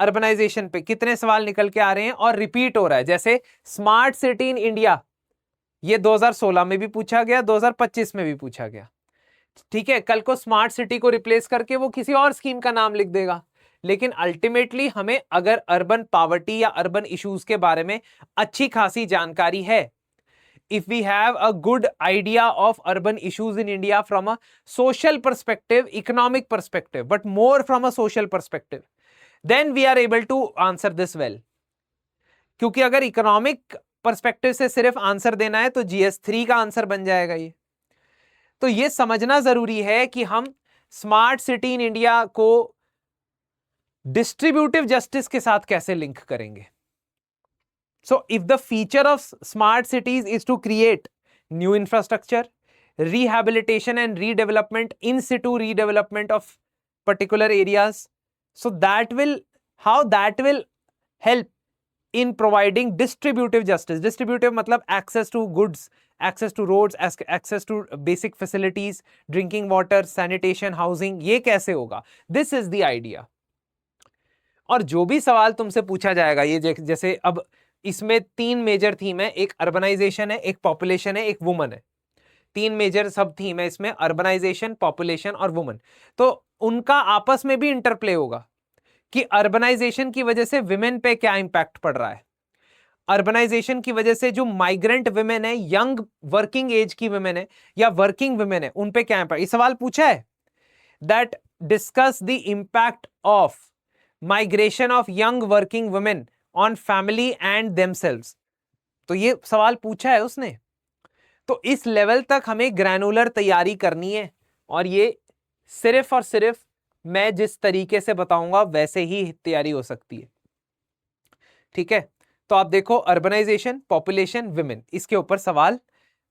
अर्बनाइजेशन पे, कितने सवाल निकल के आ रहे हैं और रिपीट हो रहा है. जैसे स्मार्ट सिटी इन इंडिया, ये 2016 में भी पूछा गया, 2025 में भी पूछा गया. ठीक है, कल को स्मार्ट सिटी को रिप्लेस करके वो किसी और स्कीम का नाम लिख देगा. लेकिन अल्टीमेटली हमें अगर अर्बन पावर्टी या अर्बन इश्यूज के बारे में अच्छी खासी जानकारी है, if we have a good idea of urban issues in India from a social perspective, economic perspective, but more from a social perspective, then we are able to answer this well. क्योंकि अगर economic perspective से सिर्फ answer देना है तो GS3 का answer बन जाएगा ये. तो ये समझना जरूरी है कि हम स्मार्ट सिटी इन इंडिया को डिस्ट्रीब्यूटिव जस्टिस के साथ कैसे लिंक करेंगे. So if the feature of smart cities is to create new infrastructure, rehabilitation and redevelopment, in situ redevelopment of particular areas, so that will, how that will help in providing distributive justice. Distributive matlab access to goods, access to roads, access to basic facilities, drinking water, sanitation, housing, ये कैसे होगा? This is the idea. और जो भी सवाल तुमसे पूछा जाएगा, ये जैसे अब इसमें 3 मेजर थीम है, एक अर्बनाइजेशन है, एक पॉपुलेशन है, एक वुमन है. 3 मेजर सब थीम है इसमें, अर्बनाइजेशन, पॉपुलेशन और वुमन. तो उनका आपस में भी इंटरप्ले होगा कि अर्बनाइजेशन की वजह से विमेन पे क्या इंपैक्ट पड़ रहा है, अर्बनाइजेशन की वजह से जो माइग्रेंट विमेन है, यंग वर्किंग एज की विमेन है या वर्किंग विमेन है, उन पे क्या इंपैक्ट. ये सवाल पूछा है that discuss the impact of migration of young working women on family and themselves. तो ये सवाल पूछा है उसने. तो इस लेवल तक हमें ग्रैनुलर तैयारी करनी है और ये सिर्फ और सिर्फ मैं जिस तरीके से बताऊंगा वैसे ही तैयारी हो सकती है. ठीक है, तो आप देखो अर्बनाइजेशन, पॉपुलेशन, विमेन, इसके ऊपर सवाल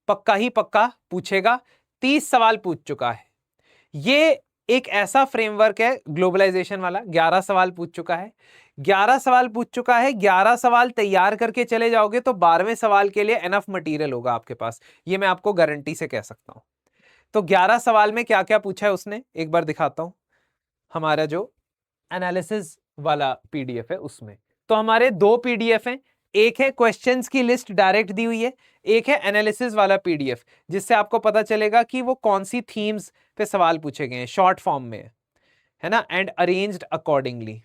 पक्का ही पक्का पूछेगा. 30 सवाल पूछ चुका है. ये एक ऐसा फ्रेमवर्क है ग्लोबलाइजेशन वाला, 11 सवाल पूछ चुका है. 11 सवाल पूछ चुका है, 11 सवाल तैयार करके चले जाओगे तो 12वें सवाल के लिए एनफ मटेरियल होगा आपके पास, ये मैं आपको गारंटी से कह सकता हूं. तो 11 सवाल में क्या क्या पूछा है उसने एक बार दिखाता हूं. हमारा जो एनालिसिस वाला पीडीएफ है उसमें तो हमारे 2 पीडीएफ हैं. एक है क्वेश्चंस की लिस्ट डायरेक्ट दी हुई है, एक है एनालिसिस वाला पीडीएफ जिससे आपको पता चलेगा कि वो कौन सी थीम्स पे सवाल पूछे गए हैं, शॉर्ट फॉर्म में है ना, एंड अरेंज्ड अकॉर्डिंगली.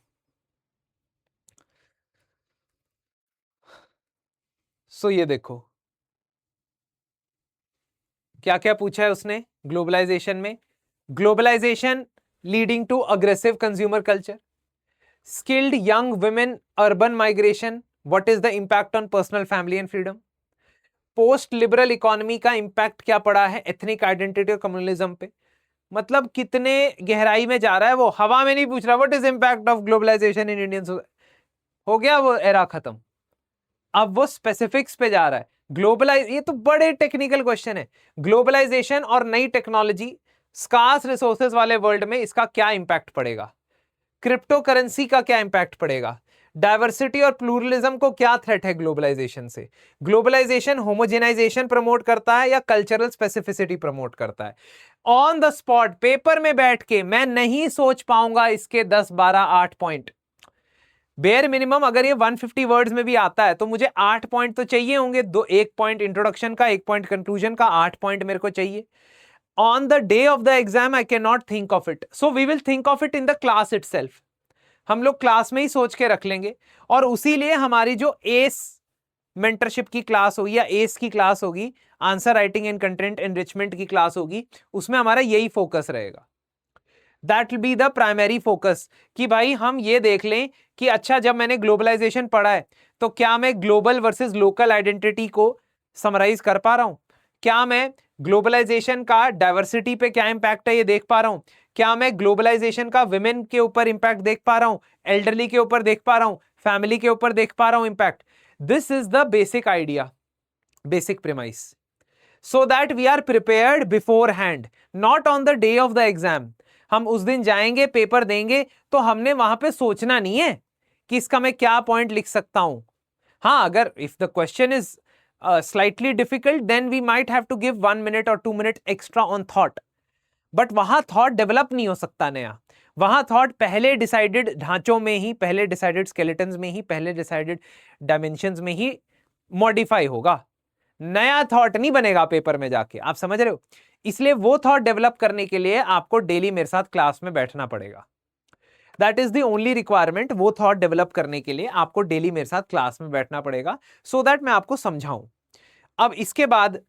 सो ये देखो क्या क्या पूछा है उसने ग्लोबलाइजेशन में. Globalization leading to aggressive consumer culture, skilled young women, urban migration, what is the impact on personal family and freedom, post liberal economy का इंपैक्ट क्या पड़ा है एथनिक आइडेंटिटी और कम्युनलिज्म पे. मतलब कितने गहराई में जा रहा है वो, हवा में नहीं पूछ रहा what is impact of globalization in Indian society. हो गया वो एरा खत्म, अब वो स्पेसिफिक्स पे जा रहा है. ग्लोबलाइज, ये तो बड़े टेक्निकल क्वेश्चन है. ग्लोबलाइजेशन और नई टेक्नोलॉजी, स्कार्स रिसोर्सेज वाले वर्ल्ड में इसका क्या इंपैक्ट पड़ेगा, क्रिप्टो करेंसी का क्या इंपैक्ट पड़ेगा, डाइवर्सिटी और प्लूरलिज्म को क्या थ्रेट है ग्लोबलाइजेशन से, ग्लोबलाइजेशन होमोजेनाइजेशन प्रमोट करता है या कल्चरल स्पेसिफिसिटी प्रमोट करता है. ऑन द स्पॉट पेपर में बैठ के मैं नहीं सोच पाऊंगा इसके 10, 12, 8 पॉइंट. बेयर मिनिमम अगर ये 150 वर्ड्स में भी आता है तो मुझे 8 पॉइंट तो चाहिए होंगे. 1 पॉइंट इंट्रोडक्शन का, 1 पॉइंट कंक्लूजन का, 8 पॉइंट मेरे को चाहिए. On the day of the exam, I cannot think of it. So we will think of it in the class itself. हम लोग क्लास में ही सोच के रख लेंगे और उसी लिए हमारी जो एस मेंटरशिप की क्लास होगी या एस की क्लास होगी, answer writing and content enrichment की क्लास होगी, उसमें हमारा यही फोकस रहेगा. That will be the primary focus कि भाई हम ये देख लें कि अच्छा जब मैंने ग्लोबलाइजेशन पढ़ा है तो क्या मैं ग्लोबल वर्सेस लोकल आइडेंटिटी को समराइज कर पा रहा हूं, क्या मैं ग्लोबलाइजेशन का डाइवर्सिटी पे क्या इंपैक्ट है ये देख पा रहा हूं? क्या मैं ग्लोबलाइजेशन का विमेन के ऊपर इंपैक्ट देख पा रहा हूं, एल्डरली के ऊपर देख पा रहा हूं, फैमिली के ऊपर देख पा रहा हूं impact? This is the basic idea, basic premise, so that we are prepared beforehand, not on the day of the exam. हम उस दिन जाएंगे, पेपर देंगे, तो हमने वहां पे सोचना नहीं है कि इसका मैं क्या पॉइंट लिख सकता हूं. हाँ, अगर if the question is slightly difficult, then we might have to give 1 minute or 2 minute extra on thought. But वहां थॉट डेवलप नहीं हो सकता नया. वहां थॉट पहले डिसाइडेड ढांचों में ही, पहले डिसाइडेड स्केलेटन्स में ही, पहले डिसाइडेड डायमेंशंस में ही मॉडिफाई होगा. नया थॉट नहीं बनेगा पेपर में जाके. आप समझ रहे हो? इसलिए वो थॉट डेवलप करने के लिए आपको डेली मेरे साथ क्लास में बैठना पड़ेगा. That is the only requirement. वो थॉट डेवलप करने के लिए आपको डेली मेरे साथ क्लास में बैठना पड़ेगा, सो दैट मैं आपको समझाऊं. अब इसके बाद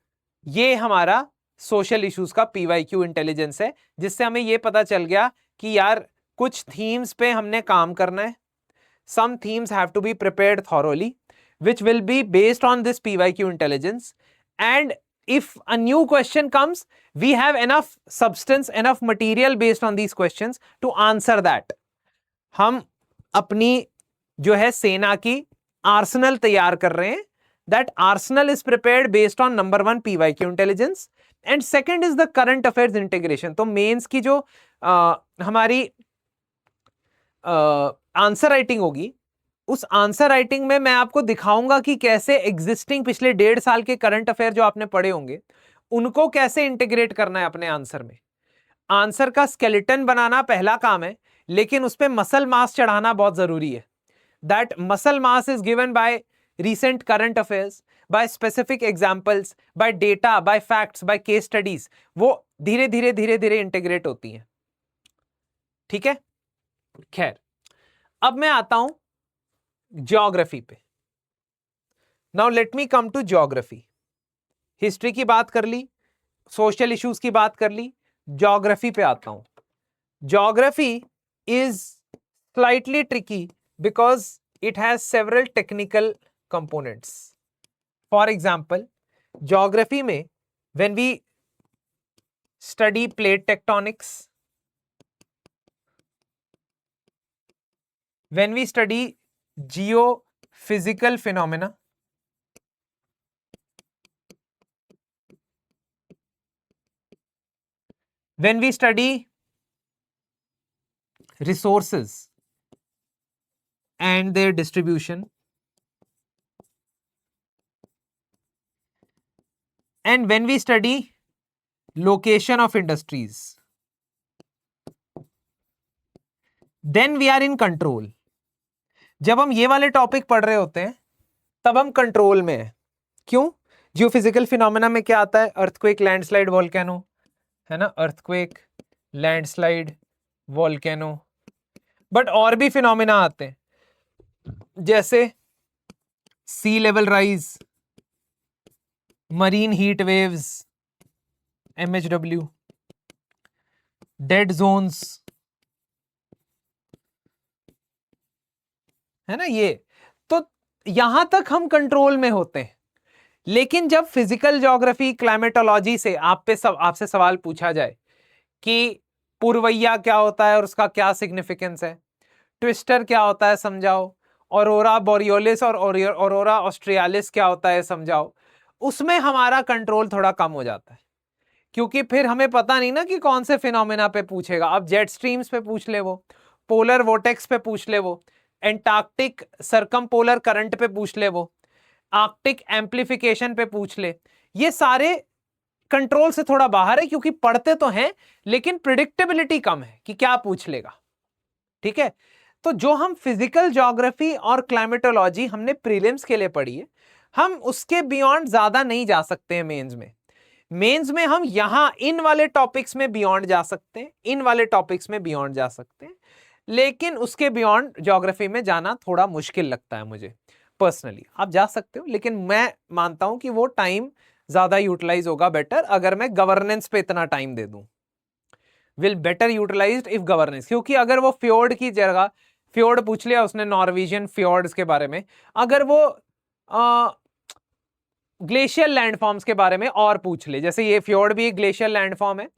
ये हमारा सोशल इश्यूज का पीवाईक्यू इंटेलिजेंस है, जिससे हमें ये पता चल गया कि यार कुछ थीम्स पे हमने काम करना है. Some themes have to be prepared thoroughly, which will be based on this PYQ intelligence, and if a new question comes, we have enough substance, enough material based on these questions to answer that. हम अपनी जो है सेना की Arsenal तैयार कर रहे हैं. That arsenal is prepared based on number 1 PYQ intelligence and second is the current affairs integration. तो मेंस की जो हमारी आंसर राइटिंग होगी, उस आंसर राइटिंग में मैं आपको दिखाऊंगा कि कैसे एग्जिस्टिंग पिछले 1.5 साल के करंट अफेयर जो आपने पढ़े होंगे उनको कैसे इंटीग्रेट करना है अपने आंसर में. आंसर का स्केलेटन बनाना पहला काम है, लेकिन उस पे मसल मास चढ़ाना बहुत जरूरी है. That muscle mass is given by recent current affairs, by specific examples, by data, by facts, by case studies. वो धीरे धीरे इंटीग्रेट होती हैं. ठीक है, खैर अब मैं आता हूं ज्योग्राफी पे. Now let me come to geography. History की बात कर ली, सोशल इश्यूज की बात कर ली, ज्योग्राफी पे आता हूं. Geography is slightly tricky because it has several technical components. For example, geography में when we study plate tectonics, when we study geophysical phenomena, when we study resources and their distribution, and when we study location of industries, then we are in control. जब हम ये वाले topic पढ़ रहे होते हैं तब हम कंट्रोल में हैं. क्यों? जियोफिजिकल फिनोमेना में क्या आता है? अर्थक्वेक, लैंडस्लाइड, वोल्केनो, है ना? Earthquake, landslide, volcano. बट और भी फिनोमेना आते हैं, जैसे sea level rise, marine heat waves, MHW, dead zones, है ना? ये तो यहां तक हम कंट्रोल में होते हैं. लेकिन जब फिजिकल ज्योग्राफी, क्लाइमेटोलॉजी से आपसे सवाल पूछा जाए कि पुरवैया क्या होता है और उसका क्या सिग्निफिकेंस है, ट्विस्टर क्या होता है समझाओ, ऑरोरा बोरियोलिस और ऑरोरा ऑस्ट्रियालिस क्या होता है समझाओ, उसमें हमारा कंट्रोल थोड़ा कम हो जाता है, क्योंकि फिर हमें पता नहीं ना कि कौन से फिनोमेना पे पूछेगा. अब जेट स्ट्रीम्स पे पूछ ले वो, पोलर वोटेक्स पे पूछ ले वो, एंटार्क्टिक सरकमपोलर करंट पे पूछ ले वो, आर्कटिक एम्प्लीफिकेशन पे पूछ ले. ये सारे कंट्रोल से थोड़ा बाहर है, क्योंकि पढ़ते तो हैं लेकिन प्रिडिक्टेबिलिटी कम है कि क्या पूछ लेगा. ठीक है, तो जो हम फिजिकल ज्योग्राफी और क्लाइमेटोलॉजी हमने प्रीलिम्स के लिए पढ़ी है, हम उसके बियॉन्ड ज्यादा नहीं जा सकते हैं मेंस में. मेंस में हम यहां इन वाले टॉपिक्स में बियॉन्ड जा सकते हैं, इन वाले टॉपिक्स में बियॉन्ड जा सकते हैं, लेकिन उसके बियॉन्ड ज्योग्राफी में जाना थोड़ा मुश्किल लगता है मुझे पर्सनली. आप जा सकते हो, लेकिन मैं मानता हूं कि वो टाइम ज्यादा यूटिलाइज होगा बेटर अगर मैं गवर्नेंस पे इतना टाइम दे दूं. Will better utilized if governance. क्योंकि अगर वो फ्योर्ड की जगह, फ्योर्ड पूछ लिया उसने नॉर्वेजियन फ्योर्ड्स के बारे में, अगर वो ग्लेशियल लैंडफॉर्म्स के बारे में और पूछ ले, जैसे ये फ्योर्ड भी एक ग्लेशियल लैंडफॉर्म है,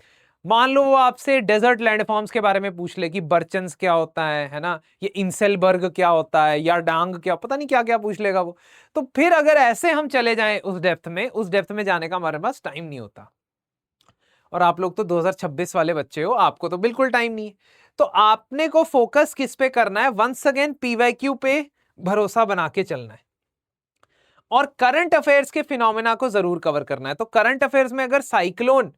मान लो वो आपसे डेजर्ट लैंडफॉर्म्स के बारे में पूछ ले कि बर्चन्स क्या होता है ना, ये इंसेलबर्ग क्या होता है, या डांग क्या, पता नहीं क्या क्या पूछ लेगा वो। तो फिर अगर ऐसे हम चले जाएं उस डेप्थ में जाने का हमारे पास टाइम नहीं होता। और आप लोग तो 2026 वाले बच्चे हो, आपको तो बिल्कुल टाइम नहीं है। तो आपने को फोकस किस पे करना है, वंस अगेन पीवाईक्यू पे भरोसा बना के चलना है, और करंट अफेयर्स के फिनोमेना को जरूर कवर करना है। तो करंट अफेयर्स में अगर साइक्लोन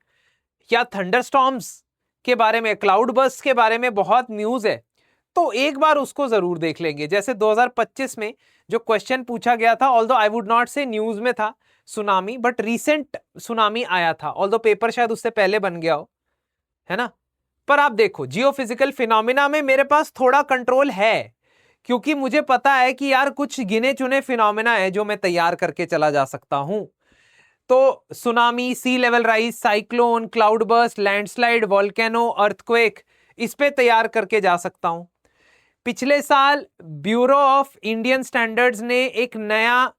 या थंडरस्टॉर्म्स के बारे में, क्लाउड बर्स्ट के बारे में बहुत न्यूज है, तो एक बार उसको जरूर देख लेंगे। जैसे 2025 में जो क्वेश्चन पूछा गया था, ऑल्दो आई वुड नॉट से न्यूज में था सुनामी, बट रीसेंट सुनामी आया था, ऑल्दो पेपर शायद उससे पहले बन गया हो, है ना। पर आप देखो जियोफिजिकल फिनोमिना में मेरे पास थोड़ा कंट्रोल है, क्योंकि मुझे पता है कि यार कुछ गिने चुने फिनोमिना है जो मैं तैयार करके चला जा सकता हूं। तो tsunami, sea level rise, cyclone, cloud burst, landslide, volcano, earthquake, इस पे तैयार करके जा सकता हूं। पिछले साल ब्यूरो ऑफ इंडियन स्टैंडर्ड्स ने एक नया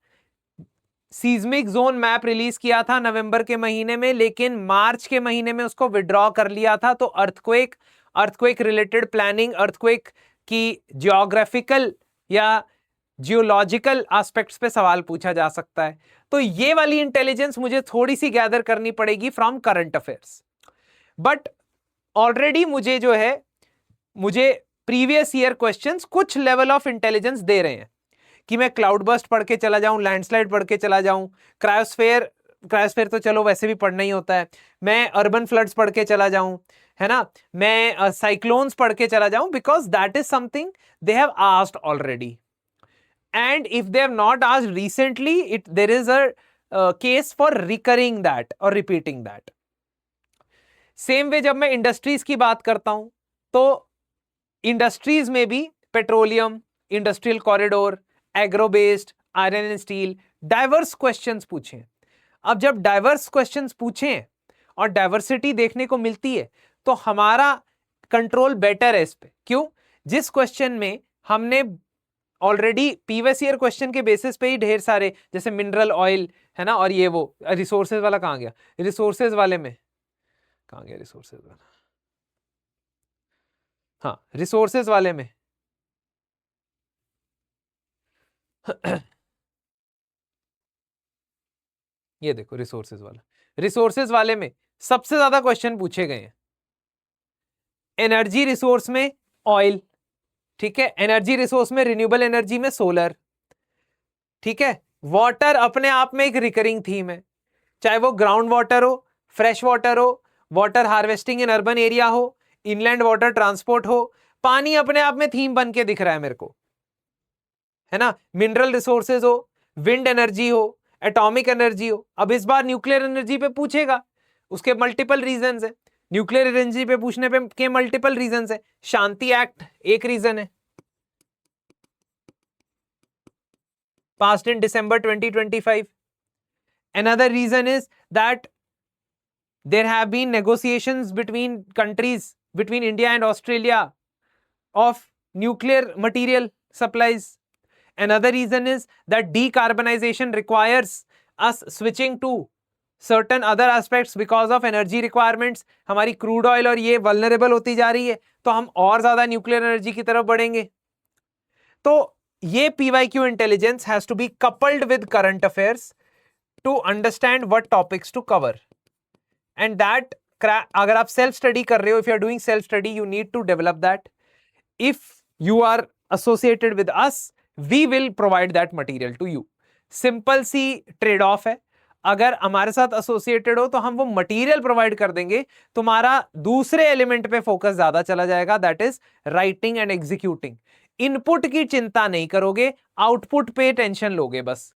सीज्मिक जोन मैप रिलीज किया था नवंबर के महीने में, लेकिन मार्च के महीने में उसको विड्रॉ कर लिया था। तो अर्थक्वेक रिलेटेड प्लानिंग, अर्थक्वेक की जियोग्राफिकल या जियोलॉजिकल एस्पेक्ट्स पे सवाल पूछा जा सकता है। तो ये वाली इंटेलिजेंस मुझे थोड़ी सी गैदर करनी पड़ेगी from current affairs. But already मुझे जो है, मुझे प्रीवियस ईयर क्वेश्चंस कुछ लेवल ऑफ इंटेलिजेंस दे रहे हैं कि मैं क्लाउड बर्स्ट पढ़ के चला जाऊं, लैंडस्लाइड पढ़ के चला जाऊं, क्रायोस्फेयर तो चलो वैसे भी पढ़ना ही होता है, मैं अर्बन फ्लड्स पढ़ के चला जाऊं, है ना, मैं साइक्लोन्स पढ़ के चला जाऊं, because that is something they have asked already, and if they have not asked recently, there is a case for recurring that or repeating that. Same way जब मैं इंडस्ट्रीज की बात करता हूं, तो इंडस्ट्रीज में भी petroleum, industrial corridor, agro based, iron and steel, diverse questions पूछे। अब जब डाइवर्स क्वेश्चंस पूछे और डाइवर्सिटी देखने को मिलती है, तो हमारा कंट्रोल बेटर है इस पे। क्यों? जिस क्वेश्चन में हमने ऑलरेडी प्रीवियस ईयर क्वेश्चन के बेसिस पे ही ढेर सारे, जैसे मिनरल ऑयल, है ना, और ये वो रिसोर्सेज वाला कहां गया, रिसोर्सेज वाले में कहां गया, रिसोर्सेज वाला, हाँ रिसोर्सेज वाले में ये देखो रिसोर्सेज वाले में सबसे ज्यादा क्वेश्चन पूछे गए हैं। एनर्जी रिसोर्स में ऑयल, ठीक है, एनर्जी रिसोर्स में रिन्यूएबल एनर्जी में सोलर, ठीक है। वाटर अपने आप में एक रिकरिंग थीम है, चाहे वो ग्राउंड वाटर हो, फ्रेश वाटर हो, water harvesting in urban area हो, इनलैंड वाटर ट्रांसपोर्ट हो, पानी अपने आप में थीम बन के दिख रहा है मेरे को, है ना। मिनरल रिसोर्सेज हो, विंड एनर्जी हो, एटॉमिक एनर्जी हो। अब इस बार न्यूक्लियर एनर्जी पे पूछेगा, उसके मल्टीपल रीजंस है, न्यूक्लियर एनर्जी पे पूछने पे के मल्टीपल रीजंस है। शांति एक्ट एक रीजन है, passed in December 2025. Another reason is that there have been negotiations between countries, between India and Australia, of nuclear material supplies. Another reason is that decarbonization requires us switching to certain other aspects because of energy requirements. हमारी crude oil और ये vulnerable होती जा रही है, तो हम और ज्यादा न्यूक्लियर एनर्जी की तरफ बढ़ेंगे। तो ये PYQ intelligence has to be coupled with current affairs to understand what topics to cover, and that अगर आप self study कर रहे हो, if you are doing self study, you need to develop that. If you are associated with us, we will provide that material to you. Simple सी trade off है, अगर हमारे साथ एसोसिएटेड हो तो हम वो मटेरियल प्रोवाइड कर देंगे, तुम्हारा दूसरे एलिमेंट पे फोकस ज्यादा चला जाएगा, that is writing and executing. Input की चिंता नहीं करोगे, आउटपुट पे टेंशन लोगे बस।